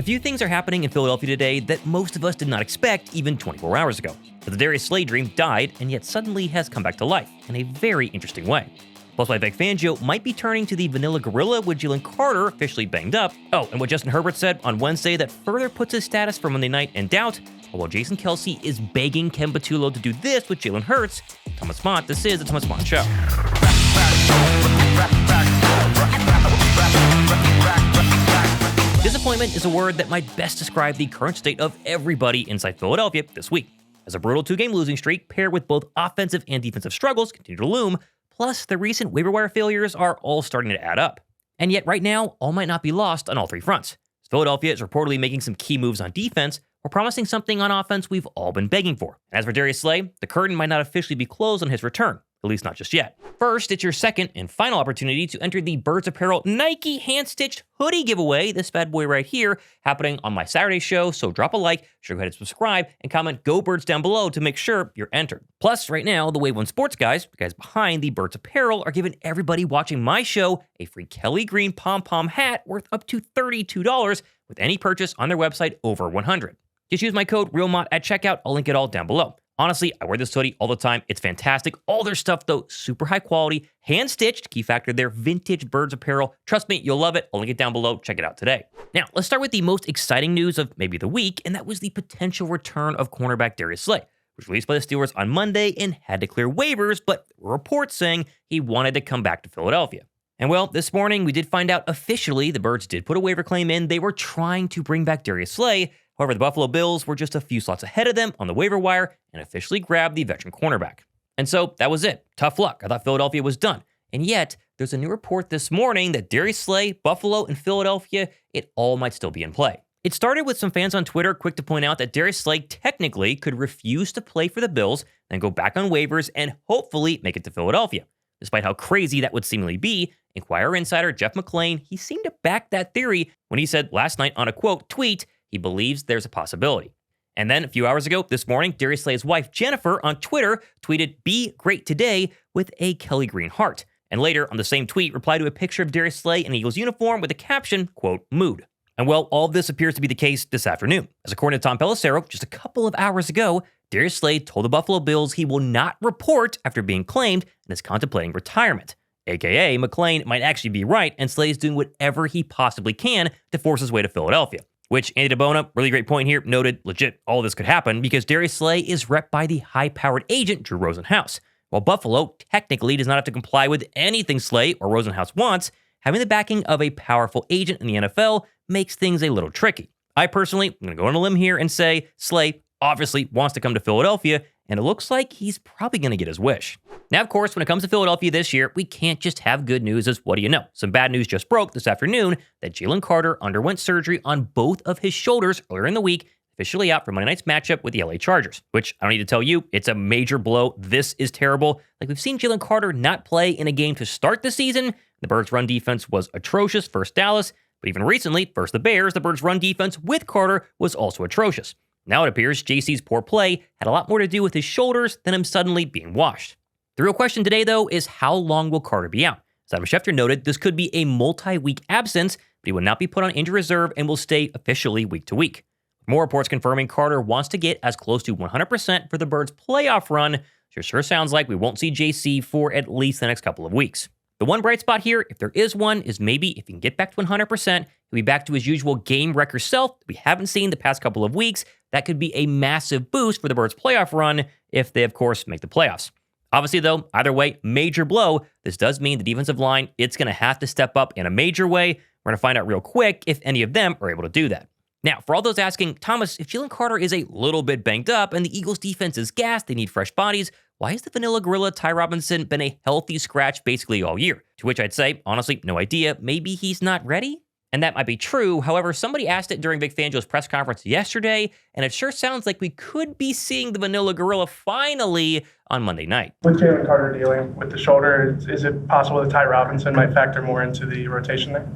A few things are happening in Philadelphia today that most of us did not expect even 24 hours ago. But the Darius Slay dream died and yet suddenly has come back to life in a very interesting way. Plus, why Vic Fangio might be turning to the vanilla gorilla with Jalen Carter officially banged up. Oh, and what Justin Herbert said on Wednesday that further puts his status for Monday night in doubt, while Jason Kelsey is begging Ken Patullo to do this with Jalen Hurts. Thomas Mott, this is the Thomas Mott Show. Disappointment is a word that might best describe the current state of everybody inside Philadelphia this week, as a brutal two-game losing streak paired with both offensive and defensive struggles continue to loom, plus the recent waiver wire failures are all starting to add up. And yet right now, all might not be lost on all three fronts. Philadelphia is reportedly making some key moves on defense, or promising something on offense we've all been begging for. And as for Darius Slay, the curtain might not officially be closed on his return, at least not just yet. First, it's your second and final opportunity to enter the Birds Apparel Nike hand-stitched hoodie giveaway, this bad boy right here, happening on my Saturday show, so drop a like, sure go ahead and subscribe, and comment Go Birds down below to make sure you're entered. Plus, right now, the Wave 1 Sports guys, the guys behind the Birds Apparel, are giving everybody watching my show a free Kelly Green pom-pom hat worth up to $32 with any purchase on their website over $100. Just use my code REALMOT at checkout. I'll link it all down below. Honestly, I wear this hoodie all the time. It's fantastic. All their stuff, though, super high quality, hand-stitched, key factor there, vintage Birds Apparel. Trust me, you'll love it. I'll link it down below. Check it out today. Now, let's start with the most exciting news of maybe the week, and that was the potential return of cornerback Darius Slay, which was released by the Steelers on Monday and had to clear waivers, but there were reports saying he wanted to come back to Philadelphia. And well, this morning, we did find out officially the Birds did put a waiver claim in. They were trying to bring back Darius Slay. However, the Buffalo Bills were just a few slots ahead of them on the waiver wire and officially grabbed the veteran cornerback. And so that was it. Tough luck. I thought Philadelphia was done. And yet, there's a new report this morning that Darius Slay, Buffalo, and Philadelphia, it all might still be in play. It started with some fans on Twitter quick to point out that Darius Slay technically could refuse to play for the Bills, then go back on waivers and hopefully make it to Philadelphia. Despite how crazy that would seemingly be, Inquirer insider Jeff McLean, he seemed to back that theory when he said last night on a quote tweet, he believes there's a possibility. And then a few hours ago, this morning, Darius Slay's wife, Jennifer, on Twitter tweeted, "Be great today," with a Kelly Green heart. And later, on the same tweet, replied to a picture of Darius Slay in an Eagles uniform with the caption, quote, "mood." And well, all of this appears to be the case this afternoon. As according to Tom Pelissero, just a couple of hours ago, Darius Slay told the Buffalo Bills he will not report after being claimed and is contemplating retirement. AKA, McLean might actually be right, and Slay is doing whatever he possibly can to force his way to Philadelphia. Which, Andy DeBona, really great point here, noted legit all this could happen because Darius Slay is repped by the high-powered agent Drew Rosenhaus. While Buffalo technically does not have to comply with anything Slay or Rosenhaus wants, having the backing of a powerful agent in the NFL makes things a little tricky. I personally am going to go on a limb here and say Slay obviously wants to come to Philadelphia, and it looks like he's probably going to get his wish. Now, of course, when it comes to Philadelphia this year, we can't just have good news as what do you know? Some bad news just broke this afternoon that Jalen Carter underwent surgery on both of his shoulders earlier in the week, officially out for Monday night's matchup with the LA Chargers, which I don't need to tell you, it's a major blow. This is terrible. Like we've seen Jalen Carter not play in a game to start the season. The Birds' run defense was atrocious, first Dallas, but even recently, first the Bears, the Birds' run defense with Carter was also atrocious. Now it appears JC's poor play had a lot more to do with his shoulders than him suddenly being washed. The real question today, though, is how long will Carter be out? As Adam Schefter noted, this could be a multi-week absence, but he will not be put on injury reserve and will stay officially week to week. More reports confirming Carter wants to get as close to 100% for the Birds' playoff run, so it sure sounds like we won't see JC for at least the next couple of weeks. The one bright spot here, if there is one, is maybe if he can get back to 100%, he'll be back to his usual game record self that we haven't seen the past couple of weeks. That could be a massive boost for the Birds' playoff run if they, of course, make the playoffs. Obviously, though, either way, major blow. This does mean the defensive line, it's going to have to step up in a major way. We're going to find out real quick if any of them are able to do that. Now, for all those asking, Thomas, if Jalen Carter is a little bit banged up and the Eagles' defense is gassed, they need fresh bodies, why has the vanilla gorilla Ty Robinson been a healthy scratch basically all year? To which I'd say, honestly, no idea. Maybe he's not ready? And that might be true. However, somebody asked it during Vic Fangio's press conference yesterday, and it sure sounds like we could be seeing the vanilla gorilla finally on Monday night. With Jalen Carter dealing with the shoulder, is it possible that Ty Robinson might factor more into the rotation there?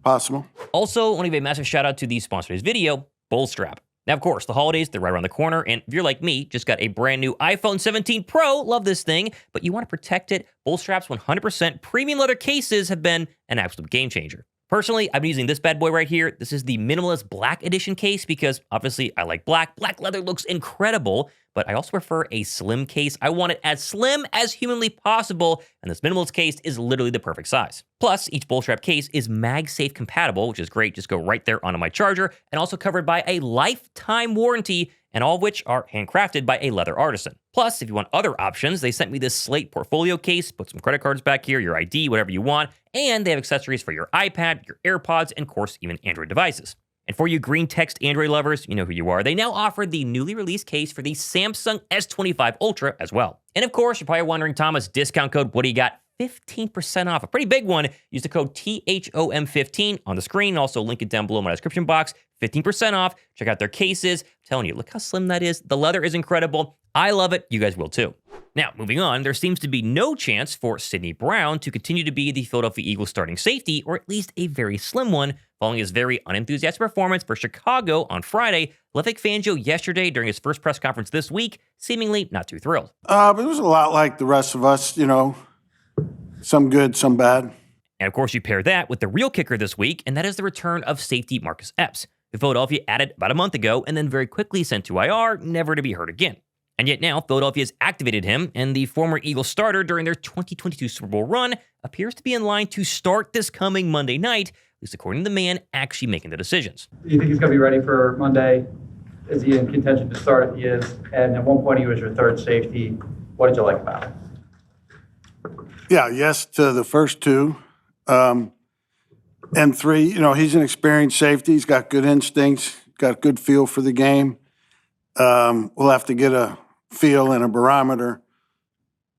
Possible. Also, I want to give a massive shout out to the sponsor of this video, Bullstrap. Now, of course, the holidays, they're right around the corner, and if you're like me, just got a brand new iPhone 17 Pro, love this thing, but you want to protect it, Bullstrap's 100% premium leather cases have been an absolute game changer. Personally, I've been using this bad boy right here. This is the Minimalist Black Edition case because obviously I like black. Black leather looks incredible, but I also prefer a slim case. I want it as slim as humanly possible, and this Minimalist case is literally the perfect size. Plus, each bull strap case is MagSafe compatible, which is great. Just go right there onto my charger, and also covered by a lifetime warranty, and all of which are handcrafted by a leather artisan. Plus, if you want other options, they sent me this Slate portfolio case, put some credit cards back here, your ID, whatever you want, and they have accessories for your iPad, your AirPods, and of course, even Android devices. And for you green text Android lovers, you know who you are, they now offer the newly released case for the Samsung S25 Ultra as well. And of course, you're probably wondering, Thomas, discount code, what do you got? 15% off, a pretty big one. Use the code THOM15 on the screen. Also link it down below in my description box. 15% off. Check out their cases. I'm telling you, look how slim that is. The leather is incredible. I love it. You guys will too. Now, moving on, there seems to be no chance for Sidney Brown to continue to be the Philadelphia Eagles starting safety, or at least a very slim one, following his very unenthusiastic performance for Chicago on Friday. Left Vic Fangio yesterday during his first press conference this week, seemingly not too thrilled. But it was a lot like the rest of us, some good, some bad. And of course, you pair that with the real kicker this week, and that is the return of safety Marcus Epps, who Philadelphia added about a month ago and then very quickly sent to IR, never to be heard again. And yet now, Philadelphia has activated him, and the former Eagles starter during their 2022 Super Bowl run appears to be in line to start this coming Monday night, at least according to the man actually making the decisions. Do you think he's going to be ready for Monday? Is he in contention to start if he is? And at one point he was your third safety. What did you like about him? Yeah, yes to the first two. And three, he's an experienced safety. He's got good instincts, got a good feel for the game. We'll have to get a feel and a barometer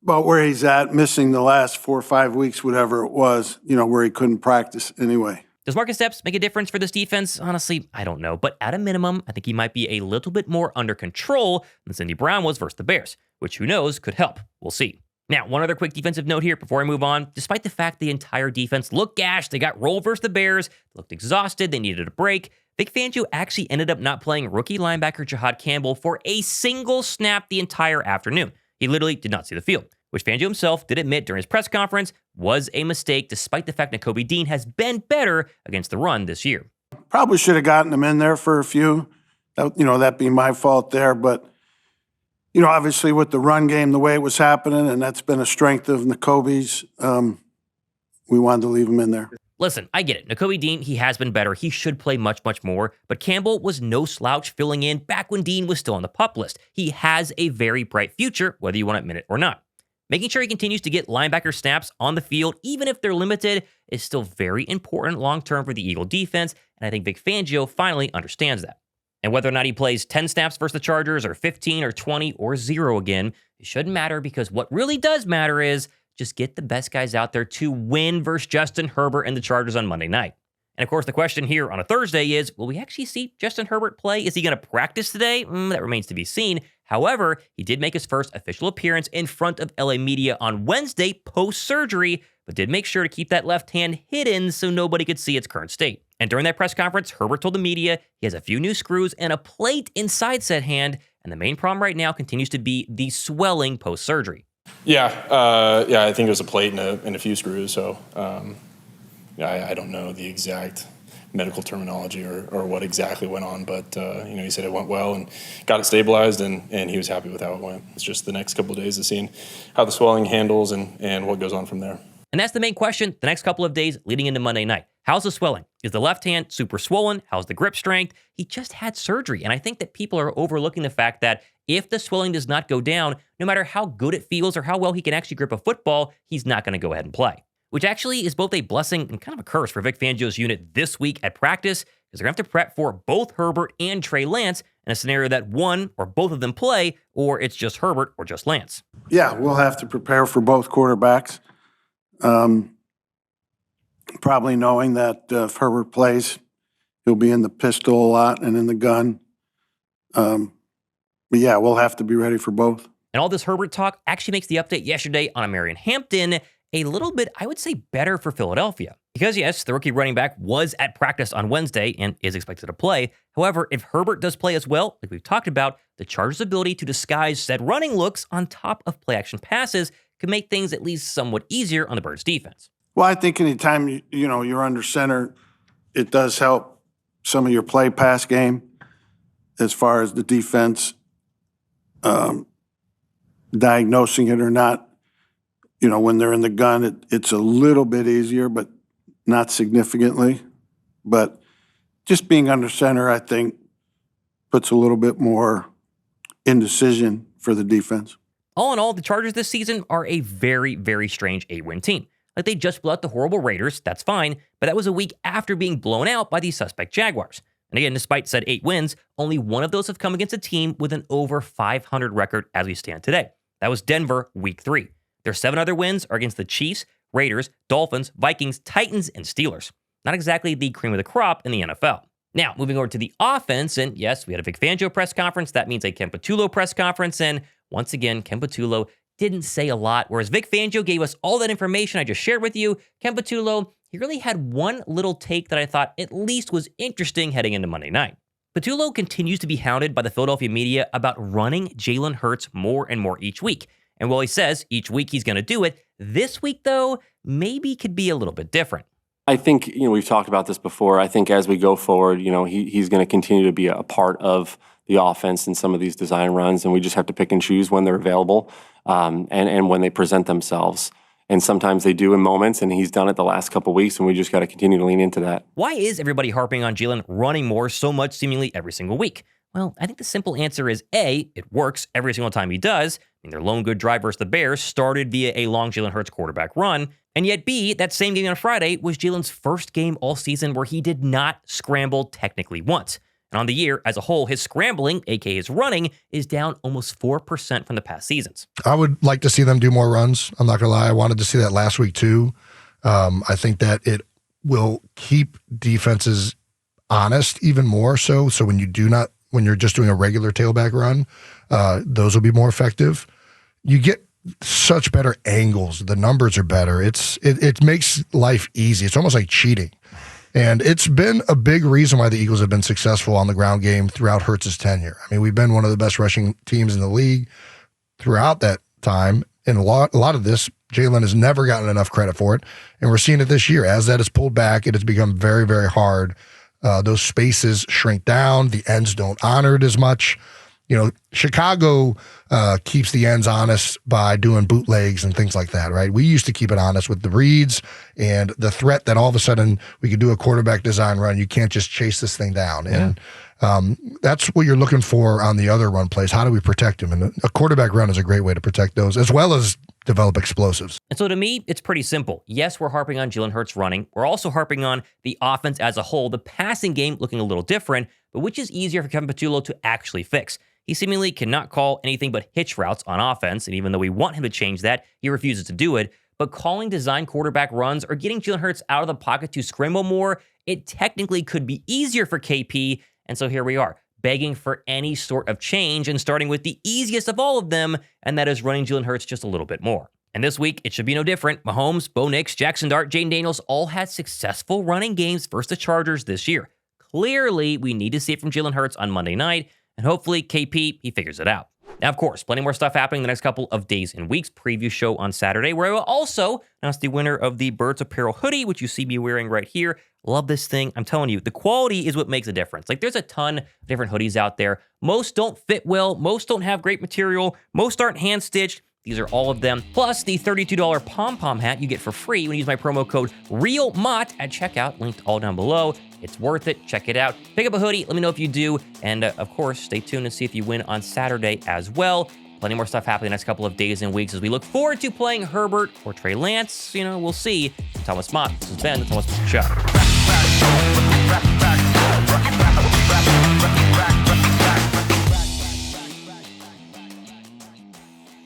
about where he's at, missing the last 4 or 5 weeks, whatever it was, where he couldn't practice anyway. Does Marcus Epps make a difference for this defense? Honestly, I don't know. But at a minimum, I think he might be a little bit more under control than Sidney Brown was versus the Bears, which who knows could help. We'll see. Now, one other quick defensive note here before I move on. Despite the fact the entire defense looked gashed, they got rolled versus the Bears, looked exhausted, they needed a break, Vic Fangio actually ended up not playing rookie linebacker Jahad Campbell for a single snap the entire afternoon. He literally did not see the field, which Fangio himself did admit during his press conference was a mistake, despite the fact that Nakobe Dean has been better against the run this year. Probably should have gotten him in there for a few. That'd be my fault there, but obviously with the run game, the way it was happening, and that's been a strength of Nakobe's, we wanted to leave him in there. Listen, I get it. Nakobe Dean, he has been better. He should play much, much more. But Campbell was no slouch filling in back when Dean was still on the PUP list. He has a very bright future, whether you want to admit it or not. Making sure he continues to get linebacker snaps on the field, even if they're limited, is still very important long-term for the Eagle defense, and I think Vic Fangio finally understands that. And whether or not he plays 10 snaps versus the Chargers, or 15, or 20, or 0 again, it shouldn't matter, because what really does matter is just get the best guys out there to win versus Justin Herbert and the Chargers on Monday night. And of course, the question here on a Thursday is, will we actually see Justin Herbert play? Is he going to practice today? That remains to be seen. However, he did make his first official appearance in front of LA media on Wednesday post-surgery, but did make sure to keep that left hand hidden so nobody could see its current state. And during that press conference, Herbert told the media he has a few new screws and a plate inside said hand, and the main problem right now continues to be the swelling post-surgery. Yeah, I think it was a plate and a few screws. So, I don't know the exact medical terminology or what exactly went on, but he said it went well and got it stabilized, and he was happy with how it went. It's just the next couple of days of seeing how the swelling handles and what goes on from there. And that's the main question the next couple of days leading into Monday night. How's the swelling? Is the left hand super swollen? How's the grip strength? He just had surgery, and I think that people are overlooking the fact that if the swelling does not go down, no matter how good it feels or how well he can actually grip a football, he's not going to go ahead and play. Which actually is both a blessing and kind of a curse for Vic Fangio's unit this week at practice, because they're going to have to prep for both Herbert and Trey Lance in a scenario that one or both of them play, or it's just Herbert or just Lance. Yeah, we'll have to prepare for both quarterbacks. Probably knowing that if Herbert plays, he'll be in the pistol a lot and in the gun. But yeah, we'll have to be ready for both. And all this Herbert talk actually makes the update yesterday on Marion Hampton a little bit, I would say, better for Philadelphia. Because yes, the rookie running back was at practice on Wednesday and is expected to play. However, if Herbert does play as well, like we've talked about, the Chargers' ability to disguise said running looks on top of play-action passes could make things at least somewhat easier on the Birds' defense. Well, I think anytime you're under center, it does help some of your play pass game as far as the defense diagnosing it or not. You know, when they're in the gun, it's a little bit easier, but not significantly. But just being under center, I think, puts a little bit more indecision for the defense. All in all, the Chargers this season are a very, very strange 8-win team. Like, they just blew out the horrible Raiders, that's fine, but that was a week after being blown out by the suspect Jaguars. And again, despite said 8 wins, only one of those have come against a team with an over 500 record as we stand today. That was Denver, week 3. Their 7 other wins are against the Chiefs, Raiders, Dolphins, Vikings, Titans, and Steelers. Not exactly the cream of the crop in the NFL. Now, moving over to the offense, and yes, we had a Vic Fangio press conference. That means a Ken Patullo press conference, and once again, Ken Patullo didn't say a lot, whereas Vic Fangio gave us all that information I just shared with you. Ken Patullo, he really had one little take that I thought at least was interesting heading into Monday night. Patullo continues to be hounded by the Philadelphia media about running Jalen Hurts more and more each week. And while he says each week he's going to do it, this week, though, maybe could be a little bit different. I think, we've talked about this before. I think as we go forward, he's going to continue to be a part of the offense in some of these design runs, and we just have to pick and choose when they're available and when they present themselves. And sometimes they do in moments, and he's done it the last couple of weeks, and we just got to continue to lean into that. Why is everybody harping on Jalen running more so much seemingly every single week? Well, I think the simple answer is A, it works every single time he does. Their lone good drive versus the Bears started via a long Jalen Hurts quarterback run. And yet B, that same game on Friday was Jalen's first game all season where he did not scramble technically once. And on the year as a whole, his scrambling, aka his running, is down almost 4% from the past seasons. I would like to see them do more runs. I'm not going to lie. I wanted to see that last week too. I think that it will keep defenses honest even more so. So when you're just doing a regular tailback run, those will be more effective. You get such better angles. The numbers are better. It makes life easy. It's almost like cheating. And it's been a big reason why the Eagles have been successful on the ground game throughout Hurts' tenure. I mean, we've been one of the best rushing teams in the league throughout that time. And a lot of this, Jalen has never gotten enough credit for it. And we're seeing it this year. As that is pulled back, it has become very, very hard. Those spaces shrink down. The ends don't honor it as much. Chicago keeps the ends honest by doing bootlegs and things like that, right? We used to keep it honest with the reads and the threat that all of a sudden we could do a quarterback design run. You can't just chase this thing down. Yeah. And that's what you're looking for on the other run plays. How do we protect them? And a quarterback run is a great way to protect those, as well as develop explosives. And so to me, it's pretty simple. Yes, we're harping on Jalen Hurts running. We're also harping on the offense as a whole, the passing game looking a little different, but which is easier for Kevin Patullo to actually fix? He seemingly cannot call anything but hitch routes on offense, and even though we want him to change that, he refuses to do it. But calling design quarterback runs or getting Jalen Hurts out of the pocket to scramble more, it technically could be easier for KP, and so here we are, begging for any sort of change and starting with the easiest of all of them, and that is running Jalen Hurts just a little bit more. And this week, it should be no different. Mahomes, Bo Nix, Jackson Dart, Jaden Daniels all had successful running games versus the Chargers this year. Clearly, we need to see it from Jalen Hurts on Monday night, and hopefully, KP, he figures it out. Now, of course, plenty more stuff happening the next couple of days and weeks. Preview show on Saturday, where I will also announce the winner of the Birds Apparel hoodie, which you see me wearing right here. Love this thing. I'm telling you, the quality is what makes a difference. Like, there's a ton of different hoodies out there. Most don't fit well. Most don't have great material. Most aren't hand-stitched. These are all of them. Plus, the $32 pom-pom hat you get for free when you use my promo code REALMOTT at checkout, linked all down below. It's worth it. Check it out. Pick up a hoodie. Let me know if you do. And, of course, stay tuned and see if you win on Saturday as well. Plenty more stuff happening the next couple of days and weeks as we look forward to playing Herbert or Trey Lance. We'll see. Thomas Mott. This has been the Thomas Mott Show.